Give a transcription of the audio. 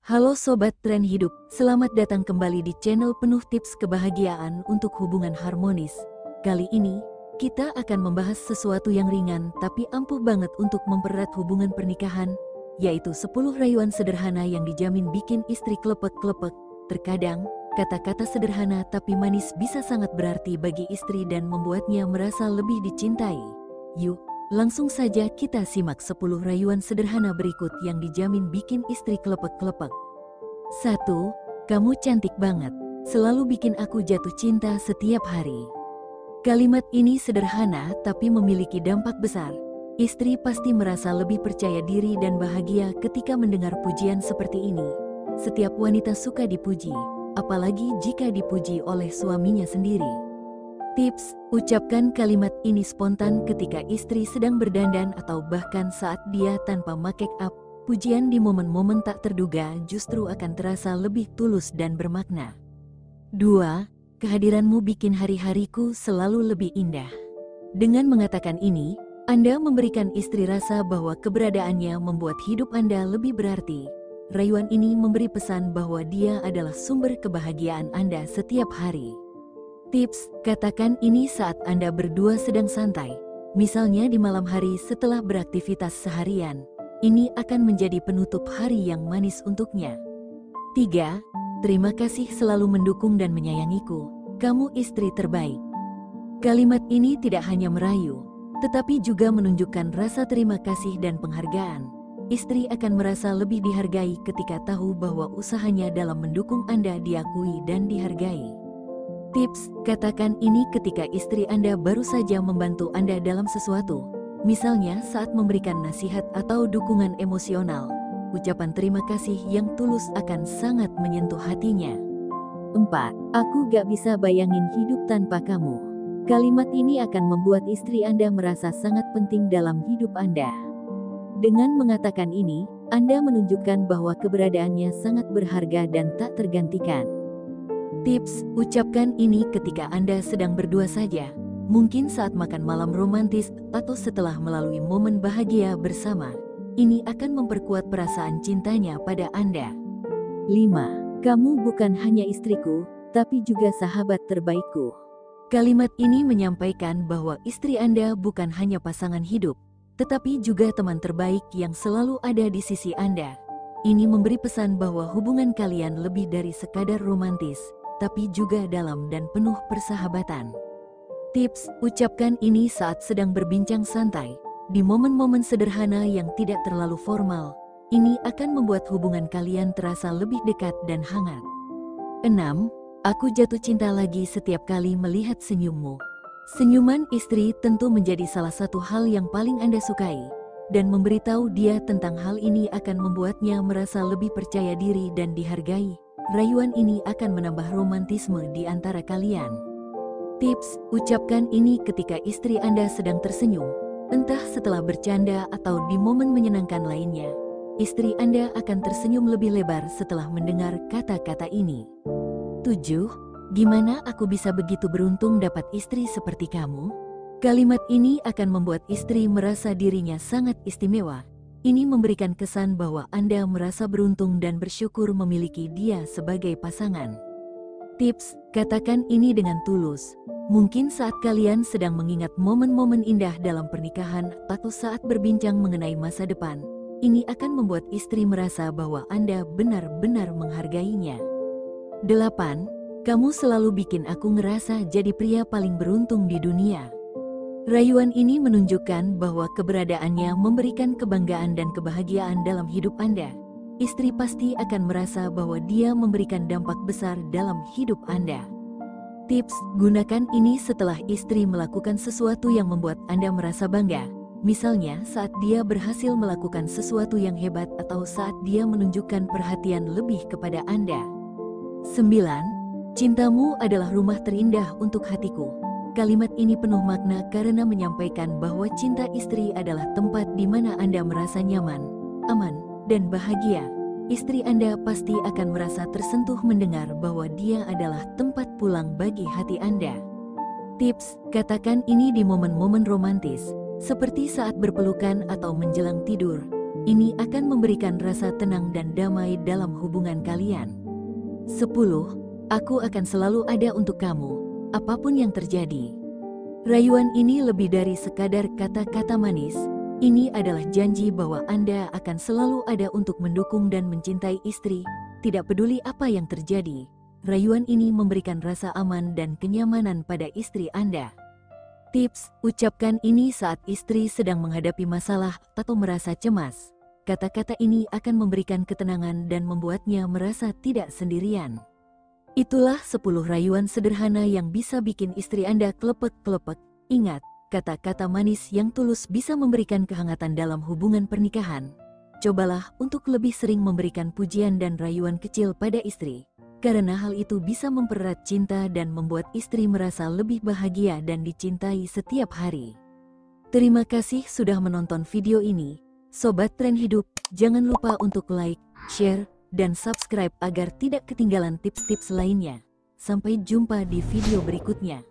Halo Sobat Tren Hidup, selamat datang kembali di channel penuh tips kebahagiaan untuk hubungan harmonis. Kali ini, kita akan membahas sesuatu yang ringan tapi ampuh banget untuk mempererat hubungan pernikahan, yaitu 10 rayuan sederhana yang dijamin bikin istri klepek-klepek. Terkadang, kata-kata sederhana tapi manis bisa sangat berarti bagi istri dan membuatnya merasa lebih dicintai. Yuk, langsung saja kita simak 10 rayuan sederhana berikut yang dijamin bikin istri klepek-klepek. 1. Kamu cantik banget. Selalu bikin aku jatuh cinta setiap hari. Kalimat ini sederhana tapi memiliki dampak besar. Istri pasti merasa lebih percaya diri dan bahagia ketika mendengar pujian seperti ini. Setiap wanita suka dipuji, apalagi jika dipuji oleh suaminya sendiri. Tips, ucapkan kalimat ini spontan ketika istri sedang berdandan atau bahkan saat dia tanpa make up. Pujian di momen-momen tak terduga justru akan terasa lebih tulus dan bermakna. 2. Kehadiranmu bikin hari-hariku selalu lebih indah. Dengan mengatakan ini, Anda memberikan istri rasa bahwa keberadaannya membuat hidup Anda lebih berarti. Rayuan ini memberi pesan bahwa dia adalah sumber kebahagiaan Anda setiap hari. Tips, katakan ini saat Anda berdua sedang santai, misalnya di malam hari setelah beraktivitas seharian. Ini akan menjadi penutup hari yang manis untuknya. 3. Terima kasih selalu mendukung dan menyayangiku. Kamu istri terbaik. Kalimat ini tidak hanya merayu, tetapi juga menunjukkan rasa terima kasih dan penghargaan. Istri akan merasa lebih dihargai ketika tahu bahwa usahanya dalam mendukung Anda diakui dan dihargai. Tips, katakan ini ketika istri Anda baru saja membantu Anda dalam sesuatu. Misalnya saat memberikan nasihat atau dukungan emosional, ucapan terima kasih yang tulus akan sangat menyentuh hatinya. 4. Aku gak bisa bayangin hidup tanpa kamu. Kalimat ini akan membuat istri Anda merasa sangat penting dalam hidup Anda. Dengan mengatakan ini, Anda menunjukkan bahwa keberadaannya sangat berharga dan tak tergantikan. Tips, ucapkan ini ketika Anda sedang berdua saja. Mungkin saat makan malam romantis atau setelah melalui momen bahagia bersama. Ini akan memperkuat perasaan cintanya pada Anda. 5. Kamu bukan hanya istriku, tapi juga sahabat terbaikku. Kalimat ini menyampaikan bahwa istri Anda bukan hanya pasangan hidup, tetapi juga teman terbaik yang selalu ada di sisi Anda. Ini memberi pesan bahwa hubungan kalian lebih dari sekadar romantis, tapi juga dalam dan penuh persahabatan. Tips, ucapkan ini saat sedang berbincang santai, di momen-momen sederhana yang tidak terlalu formal. Ini akan membuat hubungan kalian terasa lebih dekat dan hangat. 6. Aku jatuh cinta lagi setiap kali melihat senyummu. Senyuman istri tentu menjadi salah satu hal yang paling Anda sukai, dan memberitahu dia tentang hal ini akan membuatnya merasa lebih percaya diri dan dihargai. Rayuan ini akan menambah romantisme di antara kalian. Tips, ucapkan ini ketika istri Anda sedang tersenyum, entah setelah bercanda atau di momen menyenangkan lainnya. Istri Anda akan tersenyum lebih lebar setelah mendengar kata-kata ini. 7. Gimana aku bisa begitu beruntung dapat istri seperti kamu? Kalimat ini akan membuat istri merasa dirinya sangat istimewa. Ini memberikan kesan bahwa Anda merasa beruntung dan bersyukur memiliki dia sebagai pasangan. Tips, katakan ini dengan tulus. Mungkin saat kalian sedang mengingat momen-momen indah dalam pernikahan atau saat berbincang mengenai masa depan. Ini akan membuat istri merasa bahwa Anda benar-benar menghargainya. 8. Kamu selalu bikin aku ngerasa jadi pria paling beruntung di dunia. Rayuan ini menunjukkan bahwa keberadaannya memberikan kebanggaan dan kebahagiaan dalam hidup Anda. Istri pasti akan merasa bahwa dia memberikan dampak besar dalam hidup Anda. Tips, gunakan ini setelah istri melakukan sesuatu yang membuat Anda merasa bangga. Misalnya saat dia berhasil melakukan sesuatu yang hebat atau saat dia menunjukkan perhatian lebih kepada Anda. 9. Cintamu adalah rumah terindah untuk hatiku. Kalimat ini penuh makna karena menyampaikan bahwa cinta istri adalah tempat di mana Anda merasa nyaman, aman, dan bahagia. Istri Anda pasti akan merasa tersentuh mendengar bahwa dia adalah tempat pulang bagi hati Anda. Tips, katakan ini di momen-momen romantis, seperti saat berpelukan atau menjelang tidur. Ini akan memberikan rasa tenang dan damai dalam hubungan kalian. 10. Aku akan selalu ada untuk kamu, apapun yang terjadi. Rayuan ini lebih dari sekadar kata-kata manis. Ini adalah janji bahwa Anda akan selalu ada untuk mendukung dan mencintai istri, tidak peduli apa yang terjadi. Rayuan ini memberikan rasa aman dan kenyamanan pada istri Anda. Tips, ucapkan ini saat istri sedang menghadapi masalah atau merasa cemas. Kata-kata ini akan memberikan ketenangan dan membuatnya merasa tidak sendirian. Itulah 10 rayuan sederhana yang bisa bikin istri Anda klepek-klepek. Ingat, kata-kata manis yang tulus bisa memberikan kehangatan dalam hubungan pernikahan. Cobalah untuk lebih sering memberikan pujian dan rayuan kecil pada istri, karena hal itu bisa mempererat cinta dan membuat istri merasa lebih bahagia dan dicintai setiap hari. Terima kasih sudah menonton video ini. Sobat Tren Hidup, jangan lupa untuk like, share, dan subscribe agar tidak ketinggalan tips-tips lainnya. Sampai jumpa di video berikutnya.